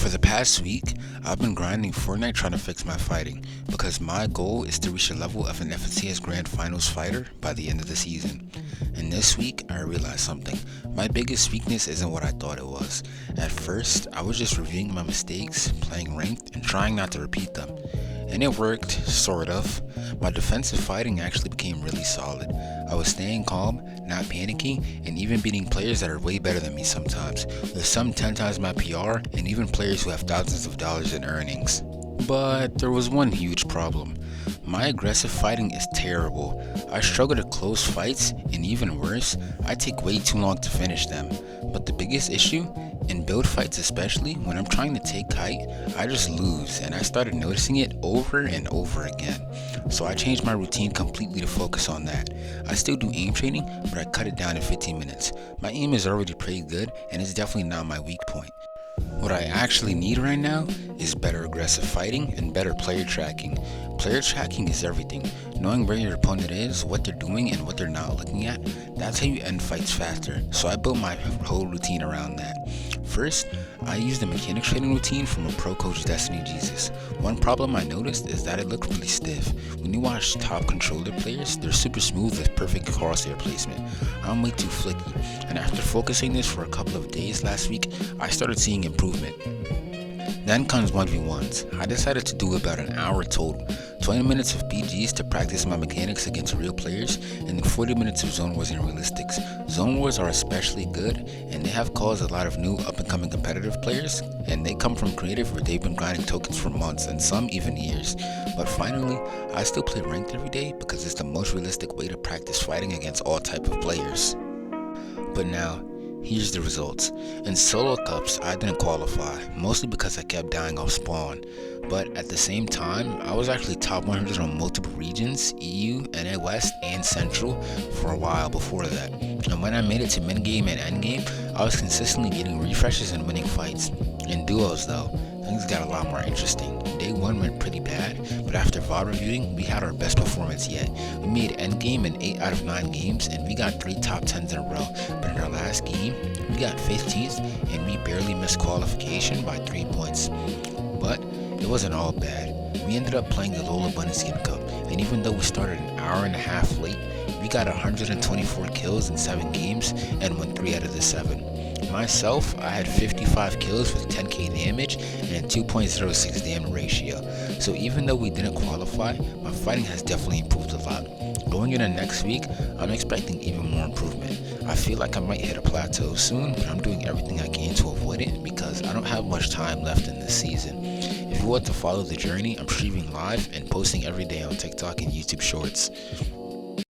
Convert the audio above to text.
For the past week, I've been grinding Fortnite trying to fix my fighting, because my goal is to reach the level of an FNCS Grand Finals fighter by the end of the season. And this week, I realized something. My biggest weakness isn't what I thought it was. At first, I was just reviewing my mistakes, playing ranked, and trying not to repeat them. And it worked, sort of. My defensive fighting actually became really solid. I was staying calm, not panicking, and even beating players that are way better than me sometimes, with some 10 times my PR, and even players who have thousands of dollars in earnings. But there was one huge problem. My aggressive fighting is terrible. I struggle to close fights, and even worse, I take way too long to finish them. But the biggest issue, in build fights especially, when I'm trying to take height, I just lose, and I started noticing it over and over again. So I changed my routine completely to focus on that. I still do aim training, but I cut it down to 15 minutes. My aim is already pretty good, and it's definitely not my weak point. What I actually need right now is better aggressive fighting and better player tracking. Player tracking is everything. Knowing where your opponent is, what they're doing, and what they're not looking at, that's how you end fights faster. So I built my whole routine around that. First, I used the mechanics training routine from a pro coach, Destiny Jesus. One problem I noticed is that it looked really stiff. When you watch top controller players, they're super smooth with perfect crosshair placement. I'm way too flicky, and after focusing this for a couple of days last week, I started seeing improvement. Then comes 1v1s. I decided to do about an hour total. 20 minutes of PGs to practice my mechanics against real players, and then 40 minutes of Zone Wars and Realistics. Zone Wars are especially good, and they have caused a lot of new up-and-coming competitive players, and they come from creative where they've been grinding tokens for months, and some even years. But finally, I still play ranked every day because it's the most realistic way to practice fighting against all type of players. But now, here's the results. In solo cups, I didn't qualify, mostly because I kept dying off spawn. But at the same time, I was actually top 100 on multiple regions, EU, NA West, and Central for a while before that. And when I made it to mid game and end game, I was consistently getting refreshes and winning fights. In duos though, things got a lot more interesting. Day 1 went pretty bad, but after VOD reviewing, we had our best performance yet. We made endgame in 8 out of 9 games, and we got 3 top 10s in a row. But in our last game, we got 15th, and we barely missed qualification by 3 points. But it wasn't all bad. We ended up playing the Lola Skin Cup, and even though we started an hour and a half late, we got 124 kills in 7 games and won 3 out of the 7. Myself, I had 55 kills with 10k damage and a 2.06 damage ratio. So even though we didn't qualify, my fighting has definitely improved a lot. Going into next week, I'm expecting even more improvement. I feel like I might hit a plateau soon, but I'm doing everything I can to avoid it because I don't have much time left in this season. If you want to follow the journey, I'm streaming live and posting every day on TikTok and YouTube Shorts.